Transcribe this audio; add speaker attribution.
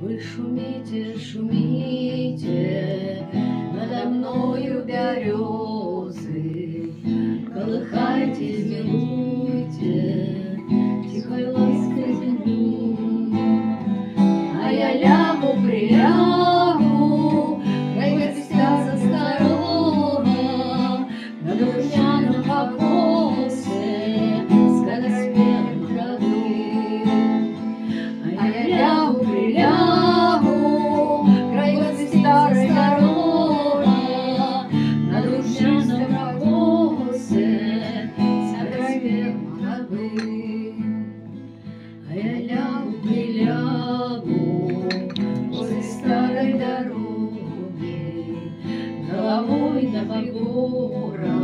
Speaker 1: Вы шумите, шумите, надо мною березы, колыхайтесь, милуйте, тихой лаской землю. А я лягу, прилягу, край гостя сторона, на духмяном покосе скороспелой травы. А я лягу, прилягу, край гостя сторона, на духмяном покосе скороспелой травы. А я лягу, прилягу возле старой дороги, головой на бугорах